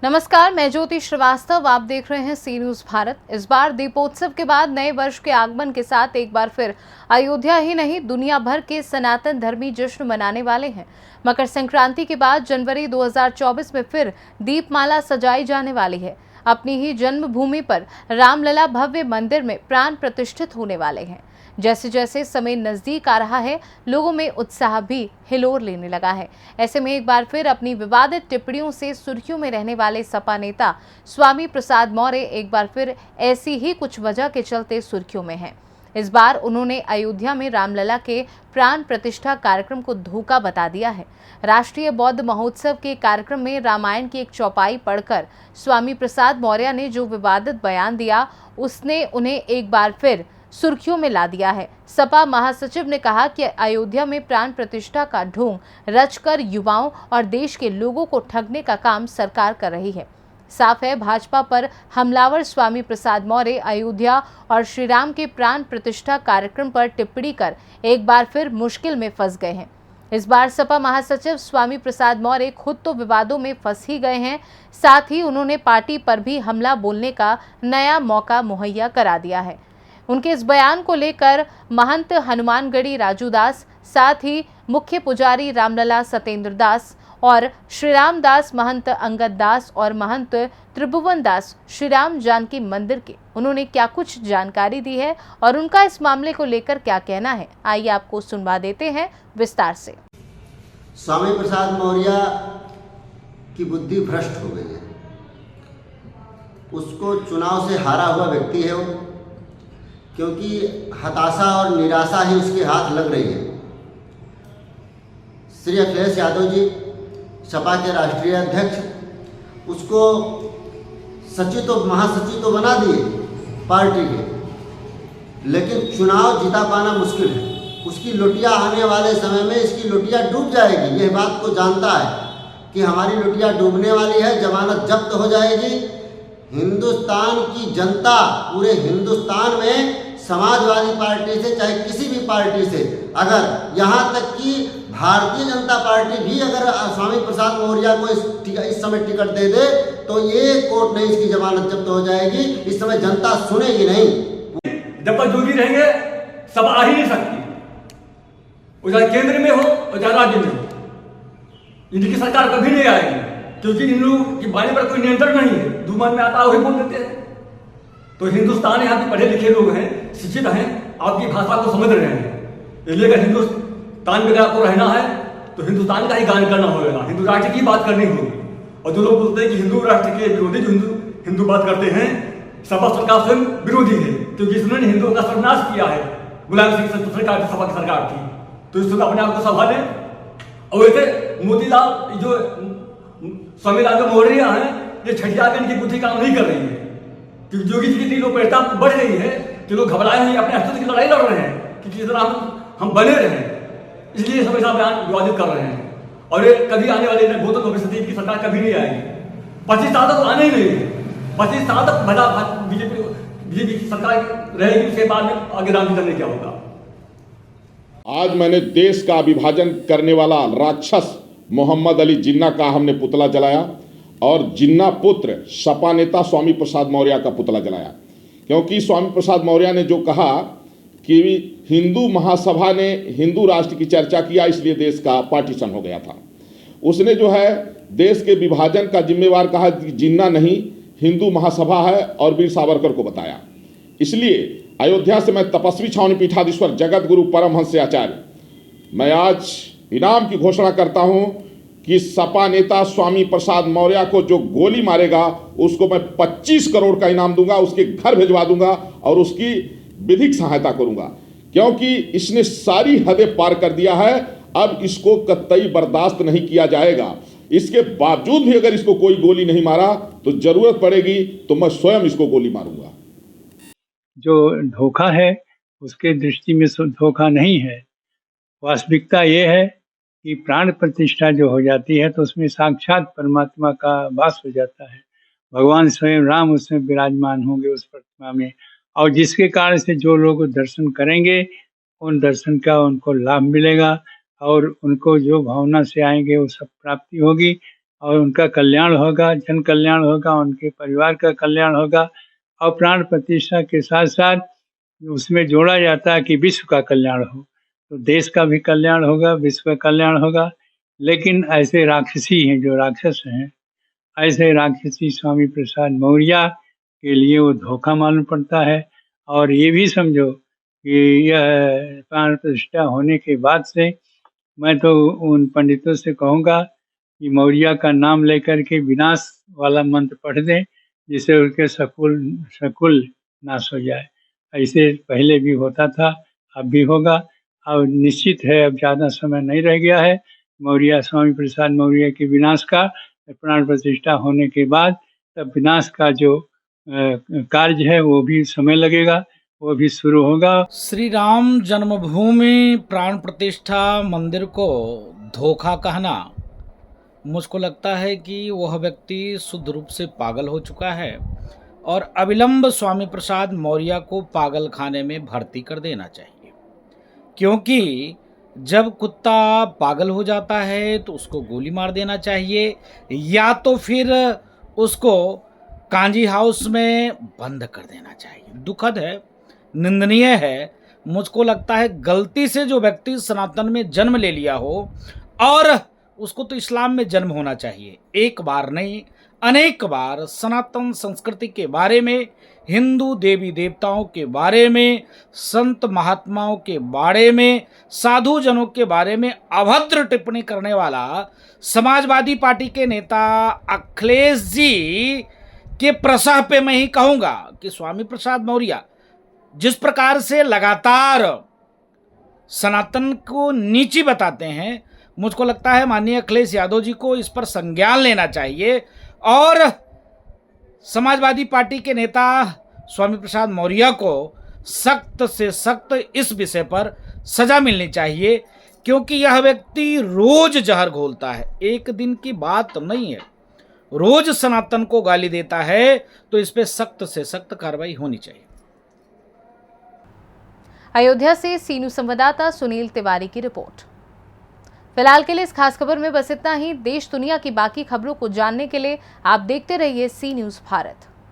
नमस्कार, मैं ज्योति श्रीवास्तव। आप देख रहे हैं सी न्यूज भारत। इस बार दीपोत्सव के बाद नए वर्ष के आगमन के साथ एक बार फिर अयोध्या ही नहीं दुनिया भर के सनातन धर्मी जश्न मनाने वाले हैं। मकर संक्रांति के बाद जनवरी 2024 में फिर दीपमाला सजाई जाने वाली है। अपनी ही जन्मभूमि पर रामलला भव्य मंदिर में प्राण प्रतिष्ठित होने वाले हैं। जैसे जैसे समय नजदीक आ रहा है, लोगों में उत्साह भी हिलोर लेने लगा है। ऐसे में एक बार फिर अपनी विवादित टिप्पणियों से सुर्खियों में रहने वाले सपा नेता स्वामी प्रसाद मौर्य एक बार फिर ऐसी ही कुछ वजह के चलते सुर्खियों में हैं। इस बार उन्होंने अयोध्या में रामलला के प्राण प्रतिष्ठा कार्यक्रम को धोखा बता दिया है। राष्ट्रीय बौद्ध महोत्सव के कार्यक्रम में रामायण की एक चौपाई पढ़कर स्वामी प्रसाद मौर्य ने जो विवादित बयान दिया, उसने उन्हें एक बार फिर सुर्खियों में ला दिया है। सपा महासचिव ने कहा कि अयोध्या में प्राण प्रतिष्ठा का ढोंग रचकर युवाओं और देश के लोगों को ठगने का काम सरकार कर रही है। साफ है, भाजपा पर हमलावर स्वामी प्रसाद मौर्य अयोध्या और श्री राम के प्राण प्रतिष्ठा कार्यक्रम पर टिप्पणी कर एक बार फिर मुश्किल में फंस गए हैं। इस बार सपा महासचिव स्वामी प्रसाद मौर्य खुद तो विवादों में फंस ही गए हैं, साथ ही उन्होंने पार्टी पर भी हमला बोलने का नया मौका मुहैया करा दिया है। उनके इस बयान को लेकर महंत हनुमानगढ़ी राजू दास, साथ ही मुख्य पुजारी रामलला सतेंद्र दास और श्री राम दास, महंत अंगद दास और महंत त्रिभुवन दास श्री राम जानकी मंदिर के, उन्होंने क्या कुछ जानकारी दी है और उनका इस मामले को लेकर क्या कहना है, आइए आपको सुनवा देते हैं विस्तार से। स्वामी प्रसाद मौर्य की बुद्धि भ्रष्ट हो गई है। उसको चुनाव से हारा हुआ व्यक्ति है वो, क्योंकि हताशा और निराशा ही उसके हाथ लग रही है। श्री अखिलेश यादव जी सपा के राष्ट्रीय अध्यक्ष, उसको सचिव तो महासचिव तो बना दिए पार्टी के, लेकिन चुनाव जीता पाना मुश्किल है। उसकी लुटिया आने वाले समय में इसकी लुटिया डूब जाएगी। यह बात को जानता है कि हमारी लुटिया डूबने वाली है, जमानत जब्त हो जाएगी। हिंदुस्तान की जनता, पूरे हिंदुस्तान में समाजवादी पार्टी से चाहे किसी भी पार्टी से, अगर यहाँ तक कि भारतीय जनता पार्टी भी अगर स्वामी प्रसाद मौर्य को इस समय टिकट दे दे तो ये कोर्ट नहीं, इसकी जमानत जब्त हो जाएगी। इस समय जनता सुनेगी नहीं। जब तक योगी रहेंगे सब आ ही नहीं सकती, वो चाहे केंद्र में हो और चाहे राज्य में हो, इनकी सरकार कभी नहीं आएगी, क्योंकि इन लोगों की वाणी पर कोई नियंत्रण नहीं है। जो मन में आता है वही बोल देते हैं। तो हिंदुस्तान यहाँ के पढ़े लिखे लोग हैं, शिक्षित हैं, आपकी भाषा को समझ रहे हैं। इसलिए अगर हिंदुस्तान में आपको रहना है तो हिंदुस्तान का ही गान करना होगा, हिंदू राष्ट्र की बात करनी होगी। और जो लोग बोलते हैं कि हिंदू राष्ट्र के विरोधी जो हिंदू बात करते हैं, सपा सरकार स्वयं विरोधी है, क्योंकि इसने हिंदुओं का सर्वनाश किया है। मुलायम सिंह सरकार, सपा की सरकार थी, तो इसको अपने आप को संभाले। और वैसे मोतीलाल जो स्वामी लाल मौर्य हैं, ये छठिया के इनकी बुद्धि काम नहीं कर रही है, क्योंकि योगी जी की लोकप्रियता बढ़ गई है कि लोग घबराए हैं, अपने अस्तित्व की लड़ाई लड़ रहे हैं कि किस तरह हम बने रहें। इसलिए सब ऐसा बयान विवादित कर रहे हैं। और ये कभी आने वाले गौतम भविष्य की सरकार कभी नहीं आएगी। 25 साल तक आने ही नहीं है। 25 साल तक भला बीजेपी की सरकार रहेगी, उसके बाद में आगे राम करने क्या होगा। आज मैंने देश का विभाजन करने वाला राक्षस मोहम्मद अली जिन्ना का हमने पुतला जलाया और जिन्ना पुत्र सपा नेता स्वामी प्रसाद मौर्य का पुतला जलाया, क्योंकि स्वामी प्रसाद मौर्य ने जो कहा कि हिंदू महासभा ने हिंदू राष्ट्र की चर्चा किया, इसलिए देश का पार्टीशन हो गया था। उसने जो है देश के विभाजन का जिम्मेवार कहा कि जिन्ना नहीं, हिंदू महासभा है, और वीर सावरकर को बताया। इसलिए अयोध्या से मैं तपस्वी छावनी पीठाधीश्वर जगत गुरु परमहंस आचार्य, मैं आज इनाम की घोषणा करता हूं कि सपा नेता स्वामी प्रसाद मौर्य को जो गोली मारेगा उसको मैं 25 करोड़ का इनाम दूंगा, उसके घर भिजवा दूंगा और उसकी विधिक सहायता करूंगा, क्योंकि इसने सारी हदें पार कर दिया है। अब इसको कतई बर्दाश्त नहीं किया जाएगा। इसके बावजूद भी अगर इसको कोई गोली नहीं मारा तो जरूरत पड़ेगी तो मैं स्वयं इसको गोली मारूंगा। जो धोखा है उसके दृष्टि में धोखा नहीं है। वास्तविकता ये है कि प्राण प्रतिष्ठा जो हो जाती है तो उसमें साक्षात परमात्मा का वास हो जाता है। भगवान स्वयं राम उसमें विराजमान होंगे उस प्रतिमा में, और जिसके कारण से जो लोग दर्शन करेंगे उन दर्शन का उनको लाभ मिलेगा और उनको जो भावना से आएंगे वो सब प्राप्ति होगी। और उनका कल्याण होगा, जन कल्याण होगा, उनके परिवार का कल्याण होगा। और प्राण प्रतिष्ठा के साथ साथ उसमें जोड़ा जाता है कि विश्व का कल्याण हो, तो देश का भी कल्याण होगा, विश्व का कल्याण होगा। लेकिन ऐसे राक्षसी हैं, जो राक्षस हैं, ऐसे राक्षसी स्वामी प्रसाद मौर्य के लिए वो धोखा मालूम पड़ता है। और ये भी समझो कि यह प्राण प्रतिष्ठा होने के बाद से मैं तो उन पंडितों से कहूँगा कि मौर्य का नाम लेकर के विनाश वाला मंत्र पढ़ दें, जिससे उनके सकुल नाश हो जाए। ऐसे पहले भी होता था, अब भी होगा। और निश्चित है, अब ज़्यादा समय नहीं रह गया है मौर्य, स्वामी प्रसाद मौर्य के विनाश का। प्राण प्रतिष्ठा होने के बाद तब विनाश का जो कार्य है वो भी समय लगेगा, वो भी शुरू होगा। श्री राम जन्मभूमि प्राण प्रतिष्ठा मंदिर को धोखा कहना, मुझको लगता है कि वह व्यक्ति शुद्ध रूप से पागल हो चुका है और अविलंब स्वामी प्रसाद मौर्य को पागल खाने में भर्ती कर देना चाहिए। क्योंकि जब कुत्ता पागल हो जाता है तो उसको गोली मार देना चाहिए, या तो फिर उसको कांजी हाउस में बंद कर देना चाहिए। दुखद है, निंदनीय है। मुझको लगता है गलती से जो व्यक्ति सनातन में जन्म ले लिया हो, और उसको तो इस्लाम में जन्म होना चाहिए, एक बार नहीं अनेक बार सनातन संस्कृति के बारे में, हिंदू देवी देवताओं के बारे में, संत महात्माओं के बारे में, साधु जनों के बारे में अभद्र टिप्पणी करने वाला समाजवादी पार्टी के नेता अखिलेश जी के प्रसाह पे मैं ही कहूँगा कि स्वामी प्रसाद मौर्य जिस प्रकार से लगातार सनातन को नीची बताते हैं, मुझको लगता है माननीय अखिलेश यादव जी को इस पर संज्ञान लेना चाहिए और समाजवादी पार्टी के नेता स्वामी प्रसाद मौर्य को सख्त से सख्त इस विषय पर सजा मिलनी चाहिए। क्योंकि यह व्यक्ति रोज जहर घोलता है, एक दिन की बात नहीं है, रोज सनातन को गाली देता है, तो इस पे सख्त से सख्त कार्रवाई होनी चाहिए। अयोध्या से सीनू संवाददाता सुनील तिवारी की रिपोर्ट। फिलहाल के लिए इस खास खबर में बस इतना ही। देश दुनिया की बाकी खबरों को जानने के लिए आप देखते रहिए सी न्यूज़ भारत।